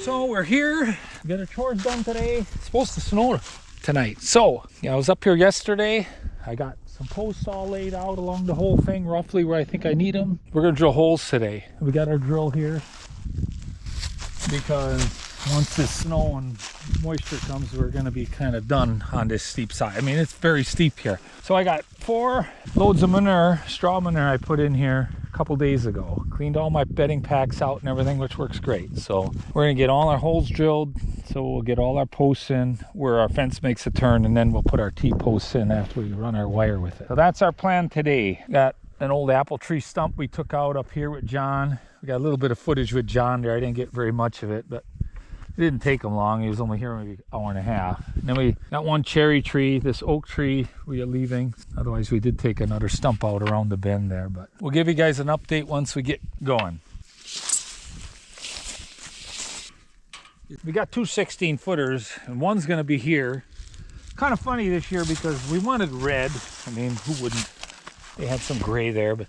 So we're here, we got our chores done today. It's supposed to snow tonight. So yeah, I was up here yesterday. I got some posts all laid out along the whole thing, roughly where I think I need them. We're gonna drill holes today. We got our drill here because once this snow and moisture comes, we're gonna be kind of done on this steep side. I mean, it's very steep here. So I got 4 loads of manure, straw manure I put in here a couple days ago. Cleaned all my bedding packs out and everything, which works great. So we're gonna get all our holes drilled. So we'll get all our posts in where our fence makes a turn, and then we'll put our T-posts in after we run our wire with it. So that's our plan today. Got an old apple tree stump we took out up here with John. We got a little bit of footage with John there. I didn't get very much of it, but it didn't take him long. He was only here maybe an hour and a half. And then we got one cherry tree, this oak tree we are leaving. Otherwise, we did take another stump out around the bend there, but we'll give you guys an update once we get going. We got 2 16-footers, and one's gonna be here. Kind of funny this year because we wanted red. I mean, who wouldn't? They had some gray there, but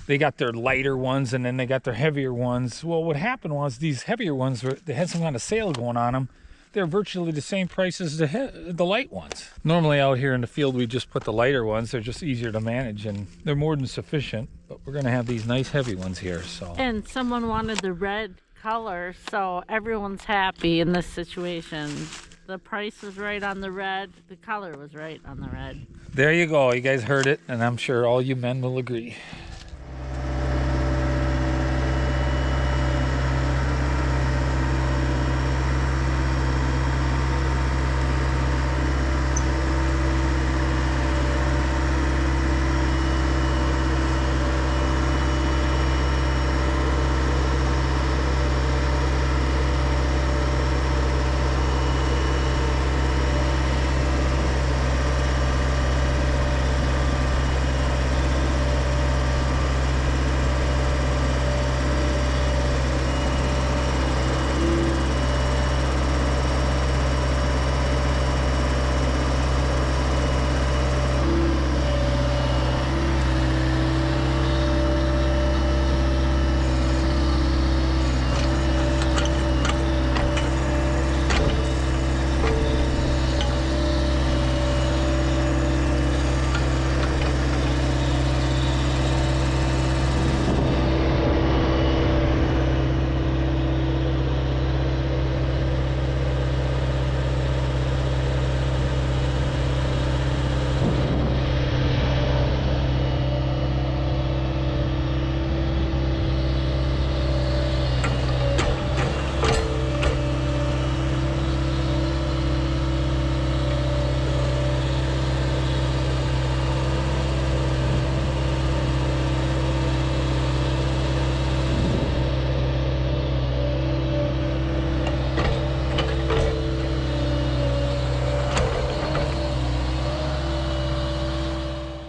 they got their lighter ones and then they got their heavier ones. Well, what happened was these heavier ones, they had some kind of sale going on them. They're virtually the same price as the light ones. Normally out here in the field, we just put the lighter ones. They're just easier to manage and they're more than sufficient, but we're gonna have these nice heavy ones here, so. And someone wanted the red color, so everyone's happy in this situation. The price was right on the red, the color was right on the red. There you go, you guys heard it, and I'm sure all you men will agree.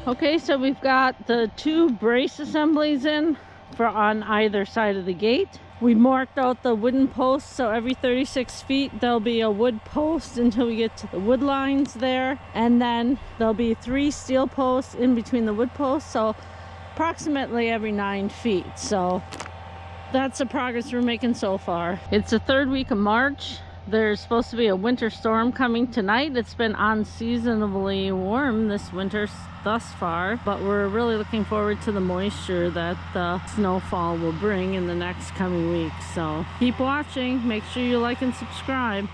Okay, so we've got the 2 brace assemblies in for on either side of the gate. We marked out the wooden posts, so every 36 feet there'll be a wood post until we get to the wood lines there, and then there'll be 3 steel posts in between the wood posts, so approximately every 9 feet. So that's the progress we're making so far. It's the 3rd week of March. There's supposed to be a winter storm coming tonight. It's been unseasonably warm this winter thus far, but we're really looking forward to the moisture that the snowfall will bring in the next coming weeks. So keep watching. Make sure you like and subscribe.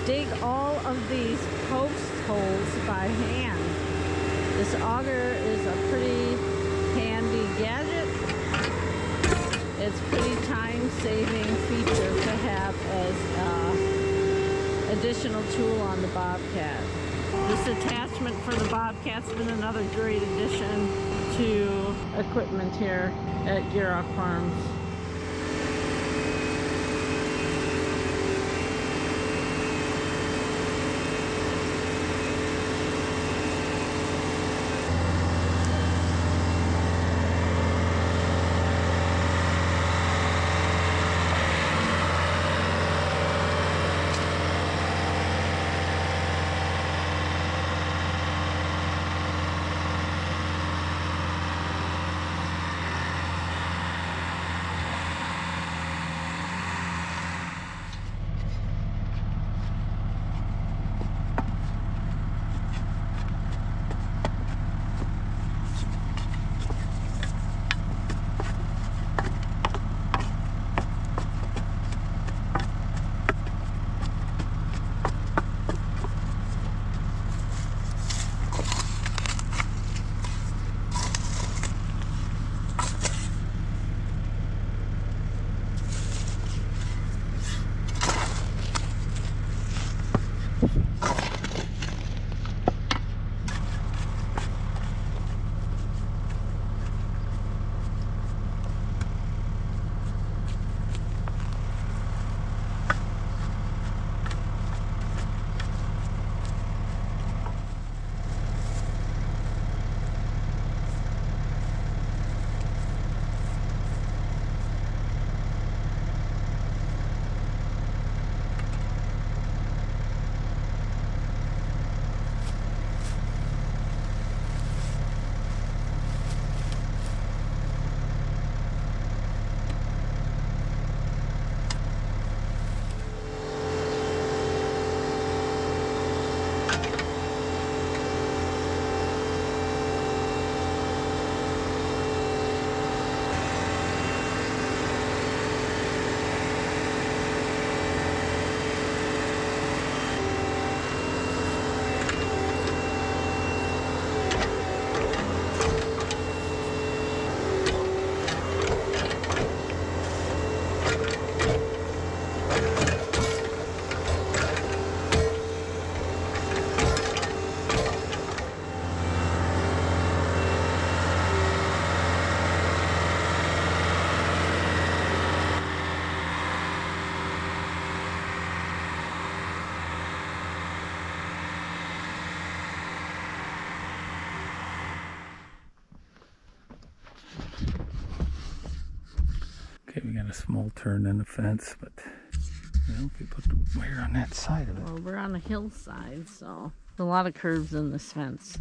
dig all of these post holes by hand. This auger is a pretty handy gadget. It's a pretty time-saving feature to have as an additional tool on the Bobcat. This attachment for the Bobcat's been another great addition to equipment here at Gierok Farms. Okay, we got a small turn in the fence, but well, if we put the wire on that side of it. Well, we're on a hillside, so there's a lot of curves in this fence.